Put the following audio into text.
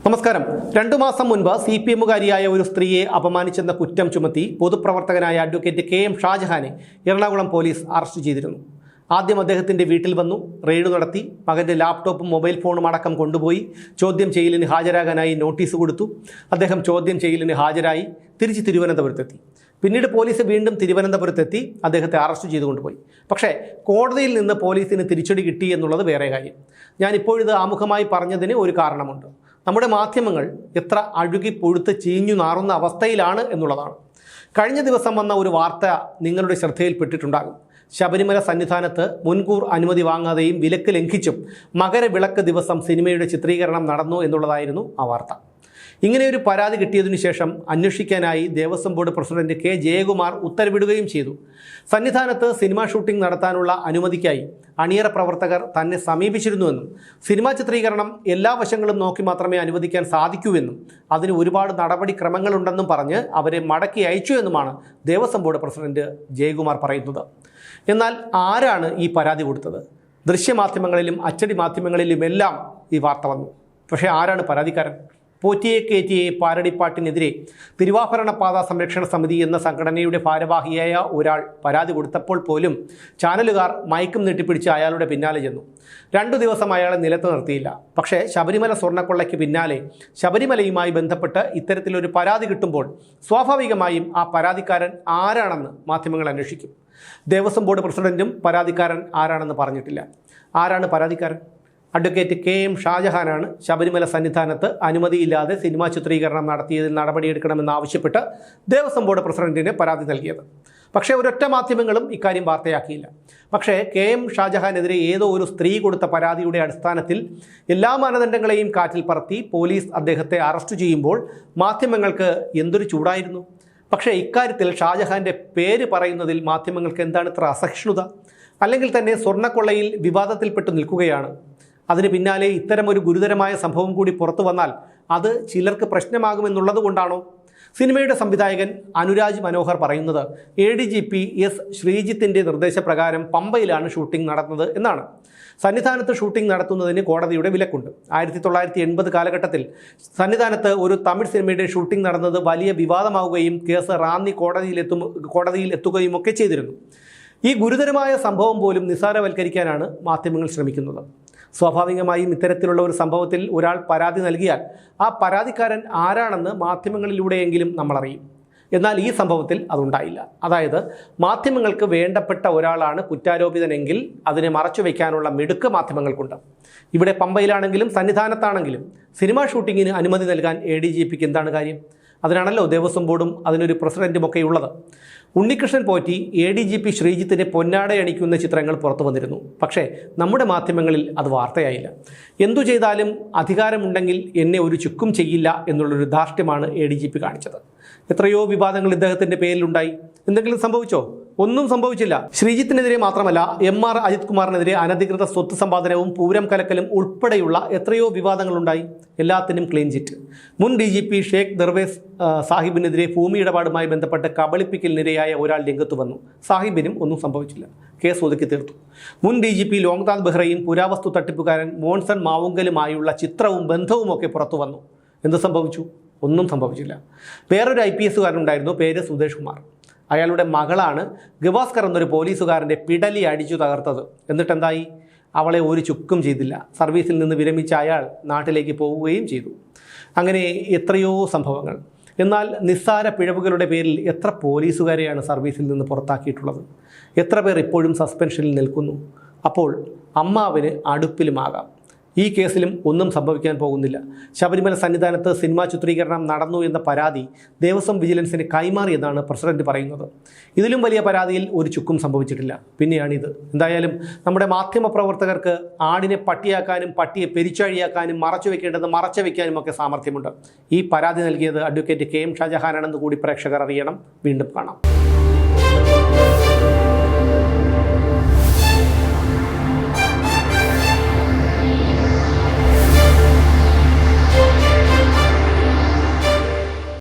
നമസ്കാരം. 2 മാസം മുൻപ് CPM-കാരിയായ ഒരു സ്ത്രീയെ അപമാനിച്ചെന്ന കുറ്റം ചുമത്തി പൊതുപ്രവർത്തകനായ അഡ്വക്കേറ്റ് KM ഷാജഹാനെ എറണാകുളം പോലീസ് അറസ്റ്റ് ചെയ്തിരുന്നു. ആദ്യം അദ്ദേഹത്തിൻ്റെ വീട്ടിൽ വന്നു, റെയ്ഡ് നടത്തി, മകൻ്റെ ലാപ്ടോപ്പും മൊബൈൽ ഫോണും അടക്കം കൊണ്ടുപോയി ചോദ്യം ചെയ്യലിന് ഹാജരാകാനായി നോട്ടീസ് കൊടുത്തു. അദ്ദേഹം ചോദ്യം ചെയ്യലിന് ഹാജരായി തിരിച്ച് തിരുവനന്തപുരത്തെത്തി. പിന്നീട് പോലീസ് വീണ്ടും തിരുവനന്തപുരത്തെത്തി അദ്ദേഹത്തെ അറസ്റ്റ് ചെയ്തു കൊണ്ടുപോയി. പക്ഷേ കോടതിയിൽ നിന്ന് പോലീസിന് തിരിച്ചടി കിട്ടി എന്നുള്ളത് വേറെ കാര്യം. ഞാനിപ്പോഴിത് ആമുഖമായി പറഞ്ഞതിന് ഒരു കാരണമുണ്ട്. നമ്മുടെ മാധ്യമങ്ങൾ എത്ര അഴുകി പൊഴുത്ത് ചീഞ്ഞു നാറുന്ന അവസ്ഥയിലാണ് എന്നുള്ളതാണ്. കഴിഞ്ഞ ദിവസം വന്ന ഒരു വാർത്ത നിങ്ങളുടെ ശ്രദ്ധയിൽപ്പെട്ടിട്ടുണ്ടാകും. ശബരിമല സന്നിധാനത്ത് മുൻകൂർ അനുമതി വാങ്ങാതെയും വിലക്ക് ലംഘിച്ചും മകരവിളക്ക് ദിവസം സിനിമയുടെ ചിത്രീകരണം നടന്നു എന്നുള്ളതായിരുന്നു ആ വാർത്ത. ഇങ്ങനെയൊരു പരാതി കിട്ടിയതിനു ശേഷം അന്വേഷിക്കാനായി Devaswom board president K. Jayakumar ഉത്തരവിടുകയും ചെയ്തു. സന്നിധാനത്ത് സിനിമാ ഷൂട്ടിംഗ് നടത്താനുള്ള അനുമതിക്കായി അണിയറ പ്രവർത്തകർ തന്നെ സമീപിച്ചിരുന്നുവെന്നും സിനിമാ ചിത്രീകരണം എല്ലാ വശങ്ങളും നോക്കി മാത്രമേ അനുവദിക്കാൻ സാധിക്കൂവെന്നും അതിന് ഒരുപാട് നടപടിക്രമങ്ങളുണ്ടെന്നും പറഞ്ഞ് അവരെ മടക്കി അയച്ചു എന്നുമാണ് ദേവസ്വം ബോർഡ് പ്രസിഡന്റ് ജയകുമാർ പറയുന്നത്. എന്നാൽ ആരാണ് ഈ പരാതി കൊടുത്തത്? ദൃശ്യമാധ്യമങ്ങളിലും അച്ചടി മാധ്യമങ്ങളിലുമെല്ലാം ഈ വാർത്ത വന്നു. പക്ഷേ ആരാണ് പരാതിക്കാരൻ? പോറ്റിയെ കയറ്റിയെ പാരടിപ്പാട്ടിനെതിരെ തിരുവാഭരണ പാത സംരക്ഷണ സമിതി എന്ന സംഘടനയുടെ ഭാരവാഹിയായ ഒരാൾ പരാതി കൊടുത്തപ്പോൾ പോലും ചാനലുകാർ മയക്കും നീട്ടിപ്പിടിച്ച് അയാളുടെ പിന്നാലെ ചെന്നു. 2 ദിവസം അയാളെ നിലത്ത് നിർത്തിയില്ല. പക്ഷേ ശബരിമല സ്വർണ്ണക്കൊള്ളയ്ക്ക് പിന്നാലെ ശബരിമലയുമായി ബന്ധപ്പെട്ട് ഇത്തരത്തിലൊരു പരാതി കിട്ടുമ്പോൾ സ്വാഭാവികമായും ആ പരാതിക്കാരൻ ആരാണെന്ന് മാധ്യമങ്ങൾ അന്വേഷിക്കും. ദേവസ്വം ബോർഡ് പ്രസിഡന്റും പരാതിക്കാരൻ ആരാണെന്ന് പറഞ്ഞിട്ടില്ല. ആരാണ് പരാതിക്കാരൻ? അഡ്വക്കേറ്റ് KM ഷാജഹാനാണ് ശബരിമല സന്നിധാനത്ത് അനുമതിയില്ലാതെ സിനിമാ ചിത്രീകരണം നടത്തിയതിൽ നടപടിയെടുക്കണമെന്നാവശ്യപ്പെട്ട് ദേവസ്വം ബോർഡ് പ്രസിഡന്റിന് പരാതി നൽകിയത്. പക്ഷേ ഒരൊറ്റ മാധ്യമങ്ങളും ഇക്കാര്യം വാർത്തയാക്കിയില്ല. പക്ഷേ KM ഷാജഹാനെതിരെ ഏതോ ഒരു സ്ത്രീ കൊടുത്ത പരാതിയുടെ അടിസ്ഥാനത്തിൽ എല്ലാ മാനദണ്ഡങ്ങളെയും കാറ്റിൽ പറത്തി പോലീസ് അദ്ദേഹത്തെ അറസ്റ്റ് ചെയ്യുമ്പോൾ മാധ്യമങ്ങൾക്ക് എന്തൊരു ചൂടായിരുന്നു. പക്ഷേ ഇക്കാര്യത്തിൽ ഷാജഹാൻ്റെ പേര് പറയുന്നതിൽ മാധ്യമങ്ങൾക്ക് എന്താണ് ഇത്ര അസഹിഷ്ണുത? അല്ലെങ്കിൽ തന്നെ സ്വർണ്ണക്കൊള്ളയിൽ വിവാദത്തിൽപ്പെട്ട് നിൽക്കുകയാണ്. അതിന് പിന്നാലെ ഇത്തരമൊരു ഗുരുതരമായ സംഭവം കൂടി പുറത്തു വന്നാൽ അത് ചിലർക്ക് പ്രശ്നമാകുമെന്നുള്ളത് കൊണ്ടാണോ? സിനിമയുടെ സംവിധായകൻ അനുരാജ് മനോഹർ പറയുന്നത് ADGP S. ശ്രീജിത്തിൻ്റെ നിർദ്ദേശപ്രകാരം പമ്പയിലാണ് ഷൂട്ടിംഗ് നടന്നത് എന്നാണ്. സന്നിധാനത്ത് ഷൂട്ടിംഗ് നടത്തുന്നതിന് കോടതിയുടെ വിലക്കുണ്ട്. 1980 കാലഘട്ടത്തിൽ സന്നിധാനത്ത് ഒരു തമിഴ് സിനിമയുടെ ഷൂട്ടിംഗ് നടന്നത് വലിയ വിവാദമാവുകയും കേസ് റാന്നി കോടതിയിൽ എത്തുകയും ഒക്കെ ചെയ്തിരുന്നു. ഈ ഗുരുതരമായ സംഭവം പോലും നിസ്സാരവൽക്കരിക്കാനാണ് മാധ്യമങ്ങൾ ശ്രമിക്കുന്നത്. സ്വാഭാവികമായും ഇത്തരത്തിലുള്ള ഒരു സംഭവത്തിൽ ഒരാൾ പരാതി നൽകിയാൽ ആ പരാതിക്കാരൻ ആരാണെന്ന് മാധ്യമങ്ങളിലൂടെയെങ്കിലും നമ്മൾ അറിയും. എന്നാൽ ഈ സംഭവത്തിൽ അതുണ്ടായില്ല. അതായത് മാധ്യമങ്ങൾക്ക് വേണ്ടപ്പെട്ട ഒരാളാണ് കുറ്റാരോപിതനെങ്കിൽ അതിനെ മറച്ചു വയ്ക്കാനുള്ള മിടുക്ക് മാധ്യമങ്ങൾക്കുണ്ട്. ഇവിടെ പമ്പയിലാണെങ്കിലും സന്നിധാനത്താണെങ്കിലും സിനിമാ ഷൂട്ടിങ്ങിന് അനുമതി നൽകാൻ ADGPക്ക് എന്താണ് കാര്യം? അതിനാണല്ലോ ദേവസ്വം ബോർഡും അതിനൊരു പ്രസിഡന്റുമൊക്കെ ഉള്ളത്. ഉണ്ണികൃഷ്ണൻ പോറ്റി ADGP ശ്രീജിത്തിനെ പൊന്നാടയണിക്കുന്ന ചിത്രങ്ങൾ പുറത്തു വന്നിരുന്നു. പക്ഷേ നമ്മുടെ മാധ്യമങ്ങളിൽ അത് വാർത്തയായില്ല. എന്തു ചെയ്താലും അധികാരമുണ്ടെങ്കിൽ എന്നെ ഒരു ചുക്കും ചെയ്യില്ല എന്നുള്ളൊരു ധാർഷ്ട്യമാണ് ADGP കാണിച്ചത്. എത്രയോ വിവാദങ്ങൾ ഇദ്ദേഹത്തിൻ്റെ പേരിലുണ്ടായി. എന്തെങ്കിലും സംഭവിച്ചോ? ഒന്നും സംഭവിച്ചില്ല. ശ്രീജിത്തിനെതിരെ മാത്രമല്ല, MR അജിത് കുമാറിനെതിരെ അനധികൃത സ്വത്ത് സമ്പാദനവും പൂരം കലക്കലും ഉൾപ്പെടെയുള്ള എത്രയോ വിവാദങ്ങളുണ്ടായി. എല്ലാത്തിനും ക്ലീൻ ചിറ്റ്. മുൻ DGP ഷേഖ് ദർവേസ് സാഹിബിനെതിരെ ഭൂമി ഇടപാടുമായി ബന്ധപ്പെട്ട് കബളിപ്പിക്കലിനിരയായ ഒരാൾ രംഗത്ത് വന്നു. സാഹിബിനും ഒന്നും സംഭവിച്ചില്ല. കേസ് ഒതുക്കി തീർത്തു. മുൻ DGP ലോക്നാഥ് ബെഹ്റയും പുരാവസ്തു തട്ടിപ്പുകാരൻ മോൺസൺ മാവുങ്കലുമായുള്ള ചിത്രവും ബന്ധവും ഒക്കെ പുറത്തു വന്നു. എന്ത് സംഭവിച്ചു? ഒന്നും സംഭവിച്ചില്ല. വേറൊരു IPS-കാരനുണ്ടായിരുന്നു, പേര് സുധേഷ് കുമാർ. അയാളുടെ മകളാണ് ഗവാസ്കർ എന്നൊരു പോലീസുകാരൻ്റെ പിടലി അടിച്ചു തകർത്തത്. എന്നിട്ടെന്തായി? അവളെ ഒരു ചുക്കും ചെയ്തില്ല. സർവീസിൽ നിന്ന് വിരമിച്ച അയാൾ നാട്ടിലേക്ക് പോവുകയും ചെയ്തു. അങ്ങനെ എത്രയോ സംഭവങ്ങൾ. എന്നാൽ നിസ്സാര പിഴവുകളുടെ പേരിൽ എത്ര പോലീസുകാരെയാണ് സർവീസിൽ നിന്ന് പുറത്താക്കിയിട്ടുള്ളത്? എത്ര പേർ ഇപ്പോഴും സസ്പെൻഷനിൽ നിൽക്കുന്നു? അപ്പോൾ അമ്മാവിന് അടുപ്പിലുമാകാം. ഈ കേസിലും ഒന്നും സംഭവിക്കാൻ പോകുന്നില്ല. ശബരിമല സന്നിധാനത്ത് സിനിമാ ചിത്രീകരണം നടന്നു എന്ന പരാതി ദേവസ്വം വിജിലൻസിന് കൈമാറിയെന്നാണ് പ്രസിഡന്റ് പറയുന്നത്. ഇതിലും വലിയ പരാതിയിൽ ഒരു ചുക്കും സംഭവിച്ചിട്ടില്ല. പിന്നെയാണിത്. എന്തായാലും നമ്മുടെ മാധ്യമപ്രവർത്തകർക്ക് ആടിനെ പട്ടിയാക്കാനും പട്ടിയെ പെരിച്ചാഴിയാക്കാനും മറച്ചു വെക്കേണ്ടത് മറച്ചു വയ്ക്കാനും ഒക്കെ സാമർഥ്യമുണ്ട്. ഈ പരാതി നൽകിയത് അഡ്വക്കേറ്റ് KM ഷാജഹാനാണെന്ന് കൂടി പ്രേക്ഷകർ അറിയണം. വീണ്ടും കാണാം.